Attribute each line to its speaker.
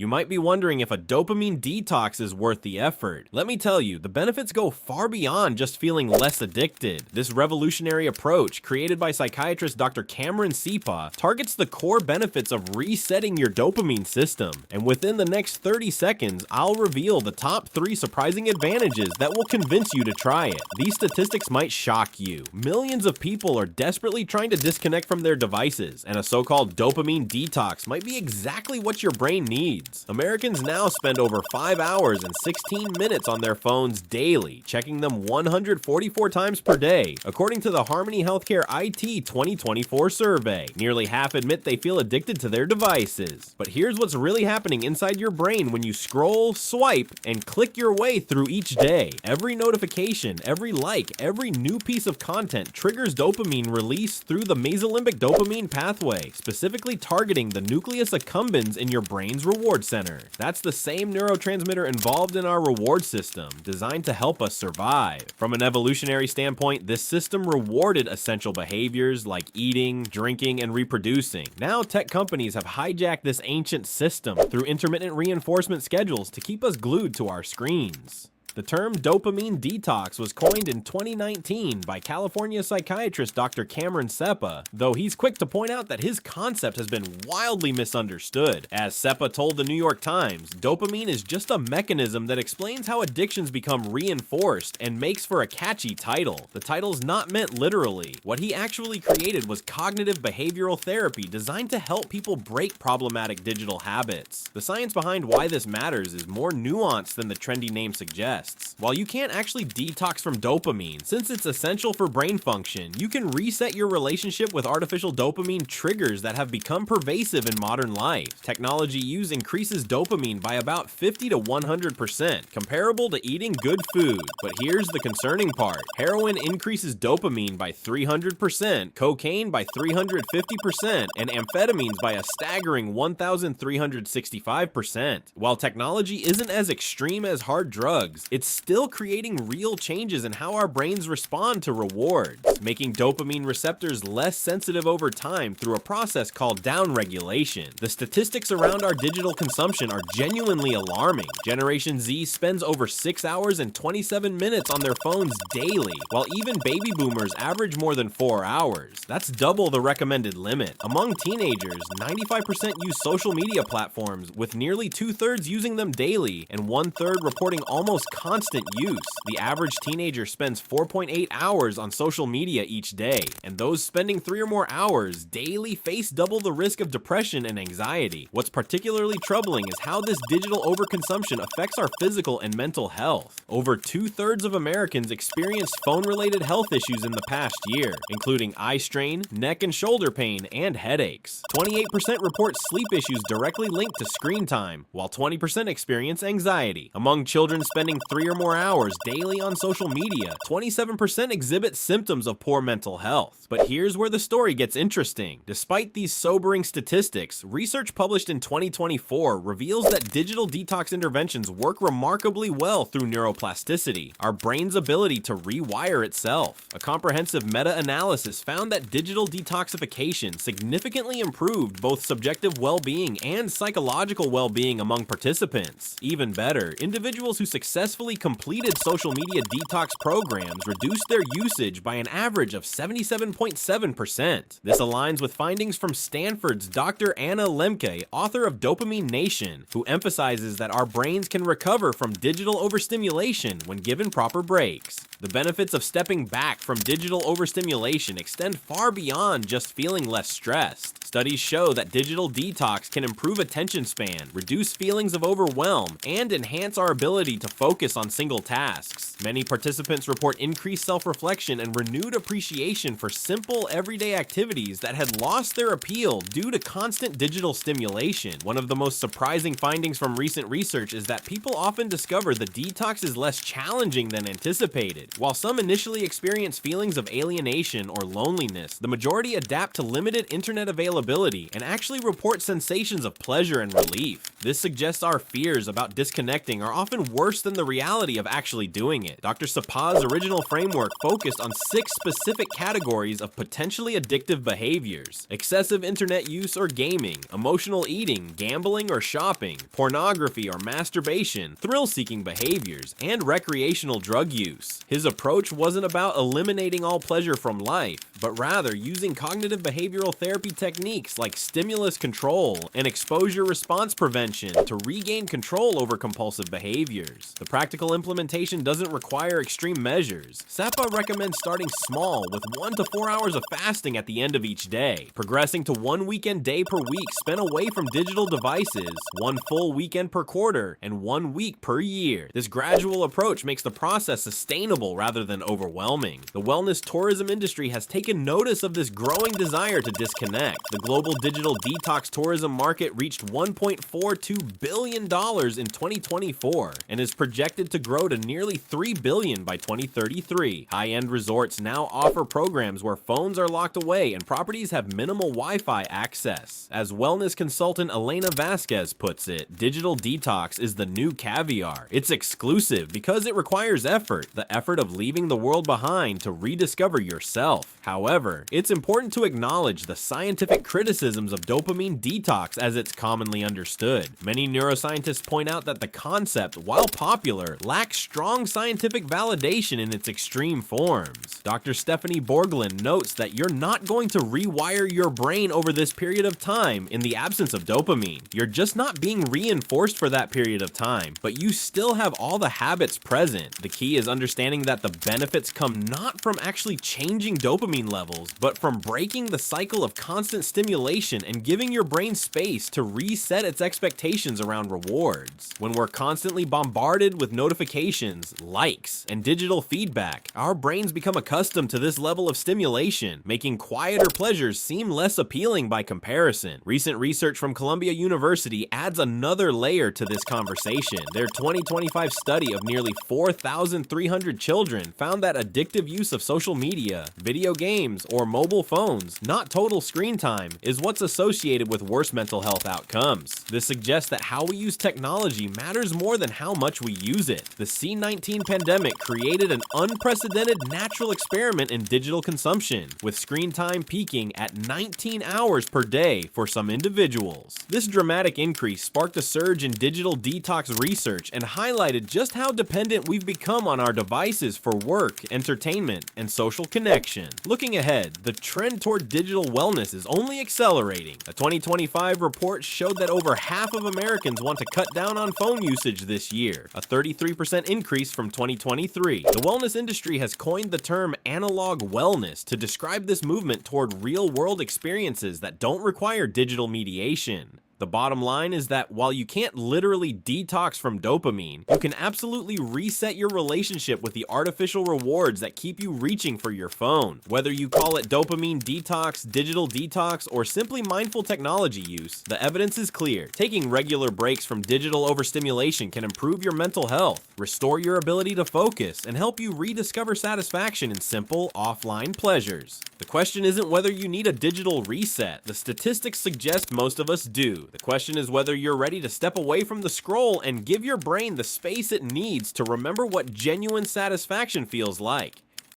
Speaker 1: You might be wondering if a dopamine detox is worth the effort. Let me tell you, the benefits go far beyond just feeling less addicted. This revolutionary approach, created by psychiatrist Dr. Cameron Sepah, targets the core benefits of resetting your dopamine system. And within the next 30 seconds, I'll reveal the top 3 surprising advantages that will convince you to try it. These statistics might shock you. Millions of people are desperately trying to disconnect from their devices, and a so-called dopamine detox might be exactly what your brain needs. Americans now spend over 5 hours and 16 minutes on their phones daily, checking them 144 times per day, according to the Harmony Healthcare IT 2024 survey. Nearly half admit they feel addicted to their devices. But here's what's really happening inside your brain when you scroll, swipe, and click your way through each day. Every notification, every like, every new piece of content triggers dopamine release through the mesolimbic dopamine pathway, specifically targeting the nucleus accumbens in your brain's reward center. That's the same neurotransmitter involved in our reward system, designed to help us survive. From an evolutionary standpoint, this system rewarded essential behaviors like eating, drinking, and reproducing. Now, tech companies have hijacked this ancient system through intermittent reinforcement schedules to keep us glued to our screens. The term dopamine detox was coined in 2019 by California psychiatrist Dr. Cameron Sepah, though he's quick to point out that his concept has been wildly misunderstood. As Sepah told the New York Times, dopamine is just a mechanism that explains how addictions become reinforced and makes for a catchy title. The title's not meant literally. What he actually created was cognitive behavioral therapy designed to help people break problematic digital habits. The science behind why this matters is more nuanced than the trendy name suggests. While you can't actually detox from dopamine, since it's essential for brain function, you can reset your relationship with artificial dopamine triggers that have become pervasive in modern life. Technology use increases dopamine by about 50 to 100%, comparable to eating good food. But here's the concerning part. Heroin increases dopamine by 300%, cocaine by 350%, and amphetamines by a staggering 1,365%. While technology isn't as extreme as hard drugs, it's still creating real changes in how our brains respond to rewards, making dopamine receptors less sensitive over time through a process called downregulation. The statistics around our digital consumption are genuinely alarming. Generation Z spends over 6 hours and 27 minutes on their phones daily, while even baby boomers average more than 4 hours. That's double the recommended limit. Among teenagers, 95% use social media platforms, with nearly 2/3 using them daily and 1/3 reporting almost constant use. The average teenager spends 4.8 hours on social media each day, and those spending 3 or more hours daily face double the risk of depression and anxiety. What's particularly troubling is how this digital overconsumption affects our physical and mental health. Over 2/3 of Americans experienced phone-related health issues in the past year, including eye strain, neck and shoulder pain, and headaches. 28% report sleep issues directly linked to screen time, while 20% experience anxiety. Among children spending 3 or more hours daily on social media, 27% exhibit symptoms of poor mental health. But here's where the story gets interesting. Despite these sobering statistics, research published in 2024 reveals that digital detox interventions work remarkably well through neuroplasticity, our brain's ability to rewire itself. A comprehensive meta-analysis found that digital detoxification significantly improved both subjective well-being and psychological well-being among participants. Even better, individuals who successfully completed social media detox programs reduced their usage by an average of 77.7%. This aligns with findings from Stanford's Dr. Anna Lemke, author of Dopamine Nation, who emphasizes that our brains can recover from digital overstimulation when given proper breaks. The benefits of stepping back from digital overstimulation extend far beyond just feeling less stressed. Studies show that digital detox can improve attention span, reduce feelings of overwhelm, and enhance our ability to focus on single tasks. Many participants report increased self-reflection and renewed appreciation for simple, everyday activities that had lost their appeal due to constant digital stimulation. One of the most surprising findings from recent research is that people often discover the detox is less challenging than anticipated. While some initially experience feelings of alienation or loneliness, the majority adapt to limited internet availability and actually report sensations of pleasure and relief. This suggests our fears about disconnecting are often worse than the reality reality of actually doing it. Dr. Sepah's original framework focused on 6 specific categories of potentially addictive behaviors: excessive internet use or gaming, emotional eating, gambling or shopping, pornography or masturbation, thrill-seeking behaviors, and recreational drug use. His approach wasn't about eliminating all pleasure from life, but rather using cognitive behavioral therapy techniques like stimulus control and exposure response prevention to regain control over compulsive behaviors. The practical implementation doesn't require extreme measures. Sepah recommends starting small with 1 to 4 hours of fasting at the end of each day, progressing to 1 weekend day per week spent away from digital devices, 1 full weekend per quarter, and 1 week per year. This gradual approach makes the process sustainable rather than overwhelming. The wellness tourism industry has taken notice of this growing desire to disconnect. The global digital detox tourism market reached $1.42 billion in 2024 and is projected to grow to nearly $3 billion by 2033. High-end resorts now offer programs where phones are locked away and properties have minimal Wi-Fi access. As wellness consultant Elena Vasquez puts it, digital detox is the new caviar. It's exclusive because it requires effort, the effort of leaving the world behind to rediscover yourself. However, it's important to acknowledge the scientific criticisms of dopamine detox as it's commonly understood. Many neuroscientists point out that the concept, while popular, lacks strong scientific validation in its extreme forms. Dr. Stephanie Borglund notes that you're not going to rewire your brain over this period of time in the absence of dopamine. You're just not being reinforced for that period of time, but you still have all the habits present. The key is understanding that the benefits come not from actually changing dopamine levels, but from breaking the cycle of constant stimulation and giving your brain space to reset its expectations around rewards. When we're constantly bombarded with notifications, likes, and digital feedback, our brains become accustomed to this level of stimulation, making quieter pleasures seem less appealing by comparison. Recent research from Columbia University adds another layer to this conversation. Their 2025 study of nearly 4,300 children found that addictive use of social media, video games, or mobile phones, not total screen time, is what's associated with worse mental health outcomes. This suggests that how we use technology matters more than how much we use it. The C-19 pandemic created an unprecedented natural experiment in digital consumption, with screen time peaking at 19 hours per day for some individuals. This dramatic increase sparked a surge in digital detox research and highlighted just how dependent we've become on our devices for work, entertainment, and social connection. Looking ahead, the trend toward digital wellness is only accelerating. A 2025 report showed that over half of Americans want to cut down on phone usage this year, a 33% increase from 2023. The wellness industry has coined the term analog wellness to describe this movement toward real-world experiences that don't require digital mediation. The bottom line is that while you can't literally detox from dopamine, you can absolutely reset your relationship with the artificial rewards that keep you reaching for your phone. Whether you call it dopamine detox, digital detox, or simply mindful technology use, the evidence is clear. Taking regular breaks from digital overstimulation can improve your mental health, restore your ability to focus, and help you rediscover satisfaction in simple, offline pleasures. The question isn't whether you need a digital reset. The statistics suggest most of us do. The question is whether you're ready to step away from the scroll and give your brain the space it needs to remember what genuine satisfaction feels like.